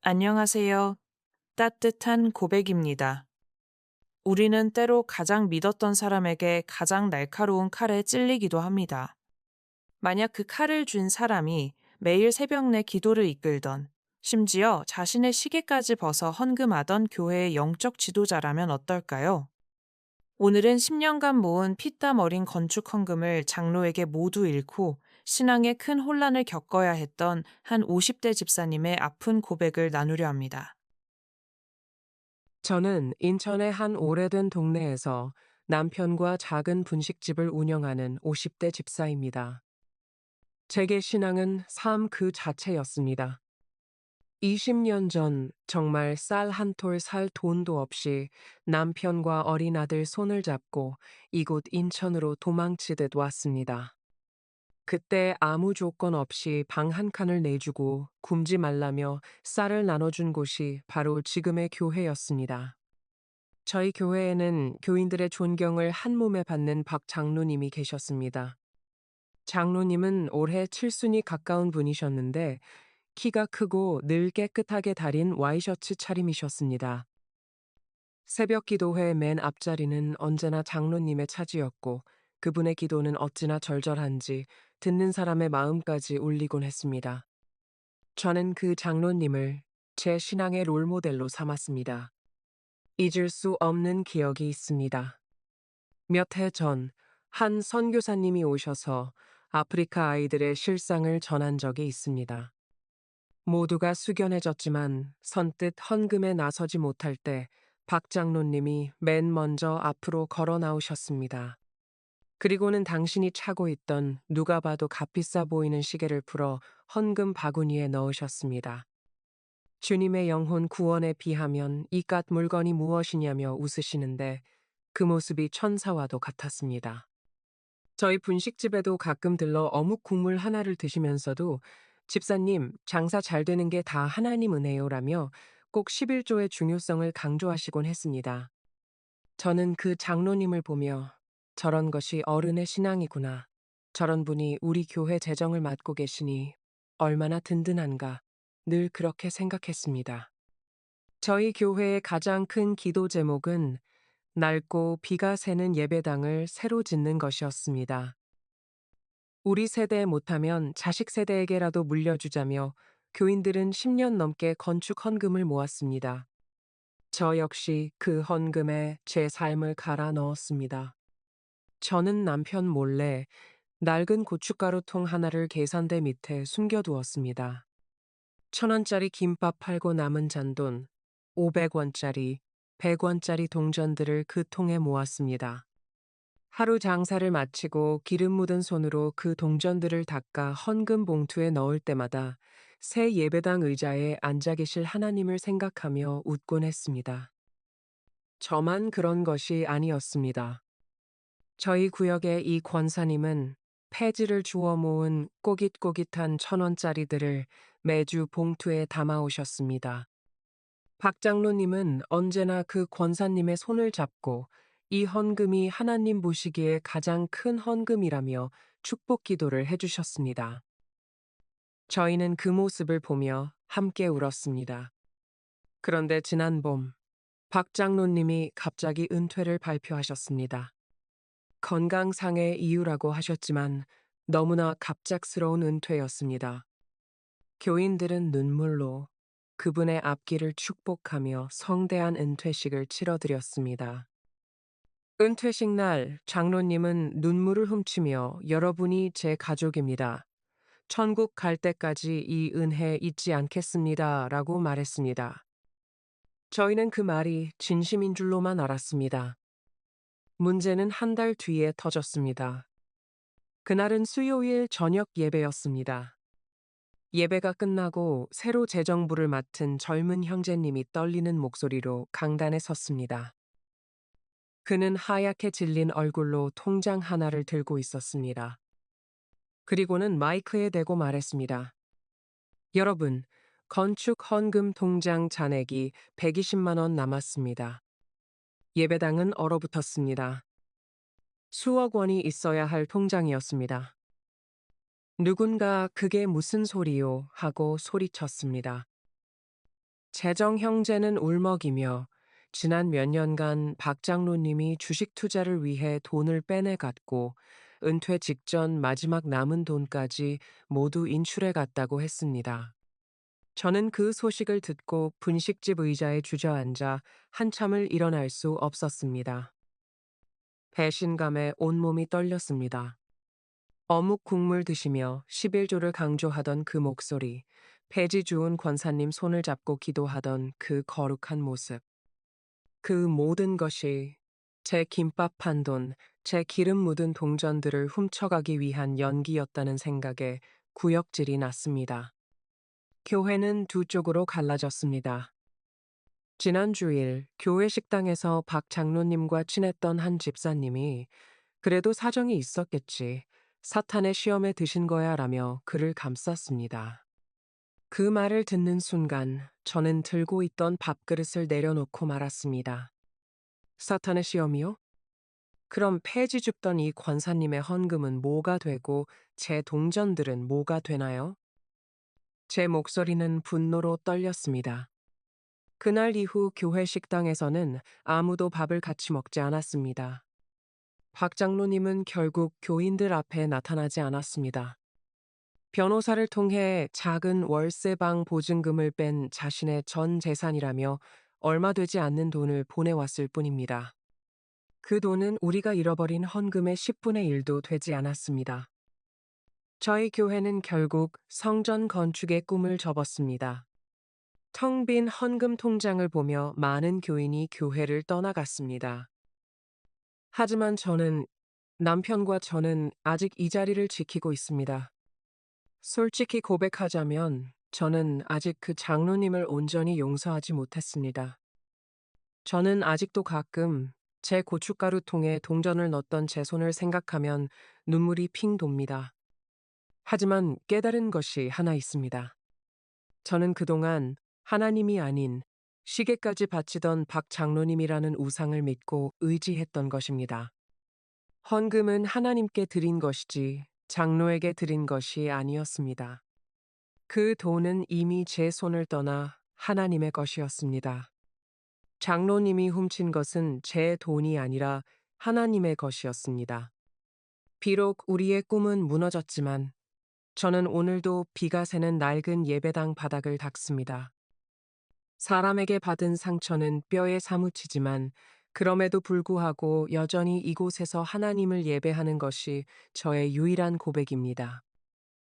안녕하세요. 따뜻한 고백입니다. 우리는 때로 가장 믿었던 사람에게 가장 날카로운 칼에 찔리기도 합니다. 만약 그 칼을 쥔 사람이 매일 새벽 내 기도를 이끌던, 심지어 자신의 시계까지 벗어 헌금하던 교회의 영적 지도자라면 어떨까요? 오늘은 10년간 모은 피땀 어린 건축 헌금을 장로에게 모두 잃고 신앙에 큰 혼란을 겪어야 했던 한 50대 집사님의 아픈 고백을 나누려 합니다. 저는 인천의 한 오래된 동네에서 남편과 작은 분식집을 운영하는 50대 집사입니다. 제게 신앙은 삶 그 자체였습니다. 20년 전 정말 쌀 한 톨 살 돈도 없이 남편과 어린 아들 손을 잡고 이곳 인천으로 도망치듯 왔습니다. 그때 아무 조건 없이 방 한 칸을 내주고 굶지 말라며 쌀을 나눠준 곳이 바로 지금의 교회였습니다. 저희 교회에는 교인들의 존경을 한 몸에 받는 박 장로님이 계셨습니다. 장로님은 올해 칠순이 가까운 분이셨는데 키가 크고 늘 깨끗하게 다린 와이셔츠 차림이셨습니다. 새벽 기도회 맨 앞자리는 언제나 장로님의 차지였고 그분의 기도는 어찌나 절절한지 듣는 사람의 마음까지 울리곤 했습니다. 저는 그 장로님을 제 신앙의 롤모델로 삼았습니다. 잊을 수 없는 기억이 있습니다. 몇 해 전, 한 선교사님이 오셔서 아프리카 아이들의 실상을 전한 적이 있습니다. 모두가 숙연해졌지만 선뜻 헌금에 나서지 못할 때 박 장로님이 맨 먼저 앞으로 걸어 나오셨습니다. 그리고는 당신이 차고 있던 누가 봐도 값비싸 보이는 시계를 풀어 헌금 바구니에 넣으셨습니다. 주님의 영혼 구원에 비하면 이깟 물건이 무엇이냐며 웃으시는데 그 모습이 천사와도 같았습니다. 저희 분식집에도 가끔 들러 어묵 국물 하나를 드시면서도 집사님, 장사 잘 되는 게 다 하나님 은혜요라며 꼭 11조의 중요성을 강조하시곤 했습니다. 저는 그 장로님을 보며 저런 것이 어른의 신앙이구나. 저런 분이 우리 교회 재정을 맡고 계시니 얼마나 든든한가. 늘 그렇게 생각했습니다. 저희 교회의 가장 큰 기도 제목은 낡고 비가 새는 예배당을 새로 짓는 것이었습니다. 우리 세대에 못하면 자식 세대에게라도 물려주자며 교인들은 10년 넘게 건축 헌금을 모았습니다. 저 역시 그 헌금에 제 삶을 갈아 넣었습니다. 저는 남편 몰래 낡은 고춧가루통 하나를 계산대 밑에 숨겨두었습니다. 1,000원짜리 김밥 팔고 남은 잔돈, 500원짜리, 100원짜리 동전들을 그 통에 모았습니다. 하루 장사를 마치고 기름 묻은 손으로 그 동전들을 닦아 헌금 봉투에 넣을 때마다 새 예배당 의자에 앉아 계실 하나님을 생각하며 웃곤 했습니다. 저만 그런 것이 아니었습니다. 저희 구역의 이 권사님은 폐지를 주워 모은 꼬깃꼬깃한 1,000원짜리들을 매주 봉투에 담아 오셨습니다. 박 장로님은 언제나 그 권사님의 손을 잡고 이 헌금이 하나님 보시기에 가장 큰 헌금이라며 축복 기도를 해주셨습니다. 저희는 그 모습을 보며 함께 울었습니다. 그런데 지난 봄, 박 장로님이 갑자기 은퇴를 발표하셨습니다. 건강상의 이유라고 하셨지만 너무나 갑작스러운 은퇴였습니다. 교인들은 눈물로 그분의 앞길을 축복하며 성대한 은퇴식을 치러드렸습니다. 은퇴식 날 장로님은 눈물을 훔치며 여러분이 제 가족입니다. 천국 갈 때까지 이 은혜 잊지 않겠습니다. 라고 말했습니다. 저희는 그 말이 진심인 줄로만 알았습니다. 문제는 한 달 뒤에 터졌습니다. 그날은 수요일 저녁 예배였습니다. 예배가 끝나고 새로 재정부를 맡은 젊은 형제님이 떨리는 목소리로 강단에 섰습니다. 그는 하얗게 질린 얼굴로 통장 하나를 들고 있었습니다. 그리고는 마이크에 대고 말했습니다. 여러분, 건축 헌금 통장 잔액이 120만 원 남았습니다. 예배당은 얼어붙었습니다. 수억 원이 있어야 할 통장이었습니다. 누군가 그게 무슨 소리요? 하고 소리쳤습니다. 재정 형제는 울먹이며 지난 몇 년간 박 장로님이 주식 투자를 위해 돈을 빼내갔고 은퇴 직전 마지막 남은 돈까지 모두 인출해 갔다고 했습니다. 저는 그 소식을 듣고 분식집 의자에 주저앉아 한참을 일어날 수 없었습니다. 배신감에 온몸이 떨렸습니다. 어묵 국물 드시며 11조를 강조하던 그 목소리, 폐지 주운 권사님 손을 잡고 기도하던 그 거룩한 모습. 그 모든 것이 제 김밥 한 돈, 제 기름 묻은 동전들을 훔쳐가기 위한 연기였다는 생각에 구역질이 났습니다. 교회는 두 쪽으로 갈라졌습니다. 지난 주일 교회 식당에서 박 장로님과 친했던 한 집사님이 그래도 사정이 있었겠지. 사탄의 시험에 드신 거야 라며 그를 감쌌습니다. 그 말을 듣는 순간 저는 들고 있던 밥그릇을 내려놓고 말았습니다. 사탄의 시험이요? 그럼 폐지 줍던 이 권사님의 헌금은 뭐가 되고 제 동전들은 뭐가 되나요? 제 목소리는 분노로 떨렸습니다. 그날 이후 교회 식당에서는 아무도 밥을 같이 먹지 않았습니다. 박 장로님은 결국 교인들 앞에 나타나지 않았습니다. 변호사를 통해 작은 월세방 보증금을 뺀 자신의 전 재산이라며 얼마 되지 않는 돈을 보내왔을 뿐입니다. 그 돈은 우리가 잃어버린 헌금의 10분의 1도 되지 않았습니다. 저희 교회는 결국 성전 건축의 꿈을 접었습니다. 텅 빈 헌금 통장을 보며 많은 교인이 교회를 떠나갔습니다. 하지만 남편과 저는 아직 이 자리를 지키고 있습니다. 솔직히 고백하자면 저는 아직 그 장로님을 온전히 용서하지 못했습니다. 저는 아직도 가끔 제 고춧가루통에 동전을 넣었던 제 손을 생각하면 눈물이 핑 돕니다. 하지만 깨달은 것이 하나 있습니다. 저는 그동안 하나님이 아닌 시계까지 바치던 박 장로님이라는 우상을 믿고 의지했던 것입니다. 헌금은 하나님께 드린 것이지 장로에게 드린 것이 아니었습니다. 그 돈은 이미 제 손을 떠나 하나님의 것이었습니다. 장로님이 훔친 것은 제 돈이 아니라 하나님의 것이었습니다. 비록 우리의 꿈은 무너졌지만 저는 오늘도 비가 새는 낡은 예배당 바닥을 닦습니다. 사람에게 받은 상처는 뼈에 사무치지만 그럼에도 불구하고 여전히 이곳에서 하나님을 예배하는 것이 저의 유일한 고백입니다.